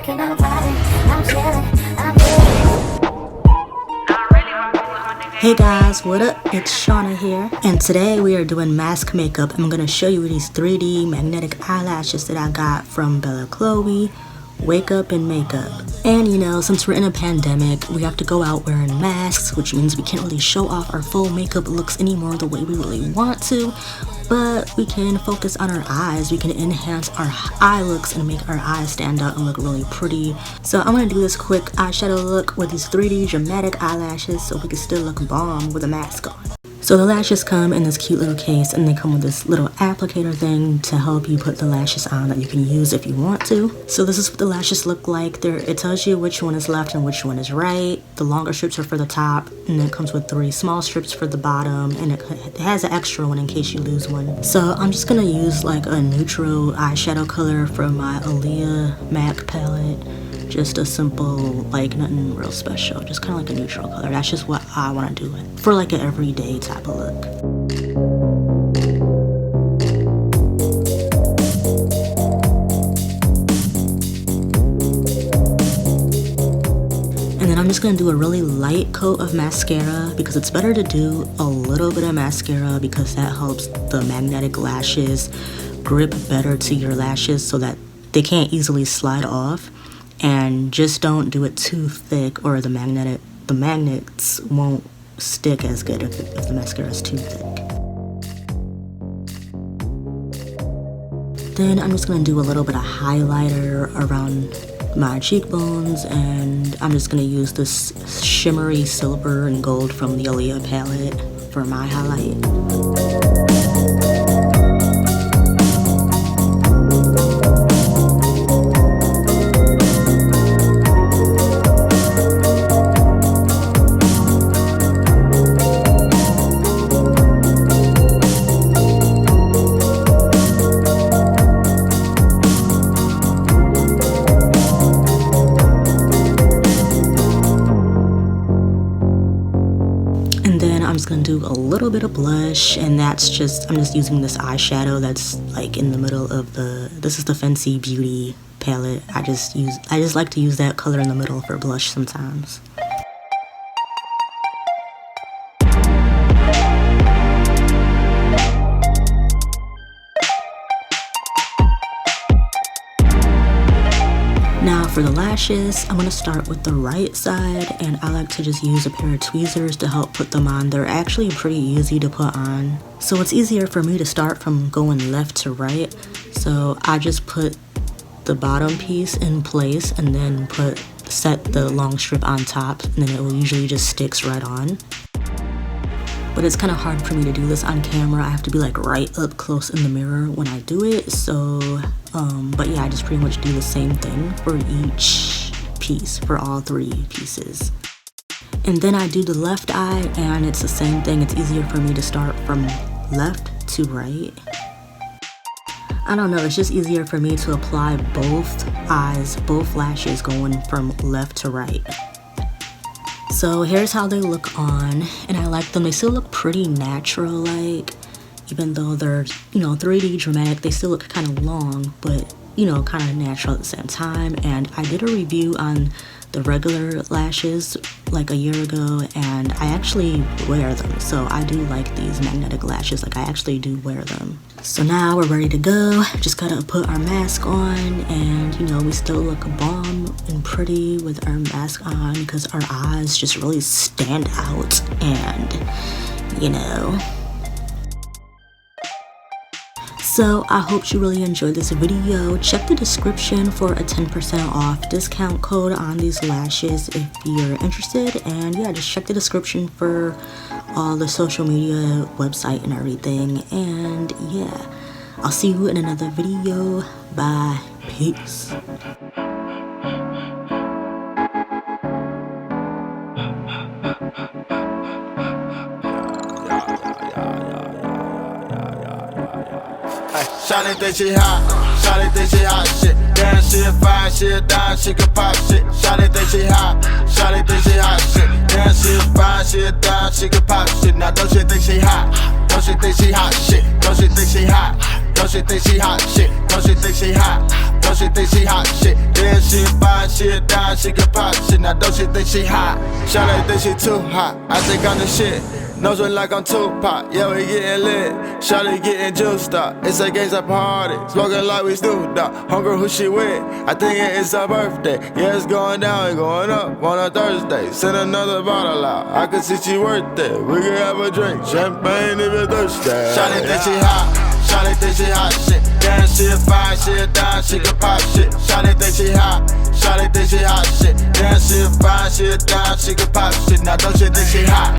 working, I'm vibing, I'm chilling, I'm feeling. Hey guys, what up? It's Shauna here, and today we are doing mask makeup. I'm gonna show you these 3D magnetic eyelashes that I got from Belle, Wakeup, and Makeup. And you know, since we're in a pandemic, we have to go out wearing masks, which means we can't really show off our full makeup looks anymore the way we really want to. But we can focus on our eyes. We can enhance our eye looks and make our eyes stand out and look really pretty. So I'm gonna do this quick eyeshadow look with these 3D dramatic eyelashes so we can still look bomb with a mask on. So the lashes come in this cute little case, and they come with this little applicator thing to help you put the lashes on that you can use if you want to. So this is what the lashes look like. It tells you which one is left and which one is right. The longer strips are for the top, and it comes with 3 small strips for the bottom, and it has an extra one in case you lose one. So I'm just gonna use like a neutral eyeshadow color from my Aaliyah MAC palette. Just a simple, like nothing real special, just kind of like a neutral color. That's just what I want to do it for, like an everyday type of look. And then I'm just going to do a really light coat of mascara, because it's better to do a little bit of mascara because that helps the magnetic lashes grip better to your lashes so that they can't easily slide off. And just don't do it too thick, or the magnets won't stick as good if the mascara is too thick. Then I'm just gonna do a little bit of highlighter around my cheekbones, and I'm just gonna use this shimmery silver and gold from the Aaliyah palette for my highlight. I'm just gonna do a little bit of blush, and I'm just using this eyeshadow that's like in the middle of this is the Fenty Beauty palette. I just like to use that color in the middle for blush sometimes. Now for the lashes, I'm going to start with the right side, and I like to just use a pair of tweezers to help put them on. They're actually pretty easy to put on. So it's easier for me to start from going left to right. So I just put the bottom piece in place and then set the long strip on top, and then it will usually just sticks right on. But it's kind of hard for me to do this on camera. I have to be like right up close in the mirror when I do it. So, but yeah, I just pretty much do the same thing for each piece, for all 3 pieces. And then I do the left eye, and it's the same thing. It's easier for me to start from left to right. I don't know, it's just easier for me to apply both eyes, both lashes going from left to right. So here's how they look on, and I like them. They still look pretty natural, like, even though they're, 3D dramatic, they still look kind of long, but, kind of natural at the same time. And I did a review on the regular lashes like a year ago, and I actually wear them. So I do like these magnetic lashes, like I actually do wear them. So now we're ready to go. Just gotta put our mask on, and we still look bomb and pretty with our mask on because our eyes just really stand out, and So I hope you really enjoyed this video. Check the description for a 10% off discount code on these lashes if you're interested. And yeah, just check the description for all the social media, website, and everything. And yeah, I'll see you in another video. Bye. Peace. Shawty think she hot, shawty think she hot shit. Damn, she a fine, she a dime, she can pop shit. Shawty think she hot, shawty think she hot shit. Damn, she a fine, she a dime, she can pop shit. Now don't she think she hot, don't she think she hot shit. Don't she think she hot, don't she think she hot shit. Don't she think she hot, don't she think she hot shit. Damn, she a fine. she a dime, she can pop shit. Now don't she think she hot? Shawty think she too hot, I think I'm the shit. Nose ring like I'm Tupac, yeah we getting lit. Shawty getting juiced up, it's a gangsta party. Smoking like we Snoop Dogg, hunger who she with? I think it is her birthday. Yeah it's going down, it's going up on a Thursday. Send another bottle out, I can see she worth it. We can have a drink, champagne if you're thirsty. Shawty think she hot, shawty think she hot shit. Damn she a fine, she a dime, she can pop shit. Shawty think she hot, shawty think she hot shit. Damn she a fine, she a dime, she can pop shit. Now don't you think she hot?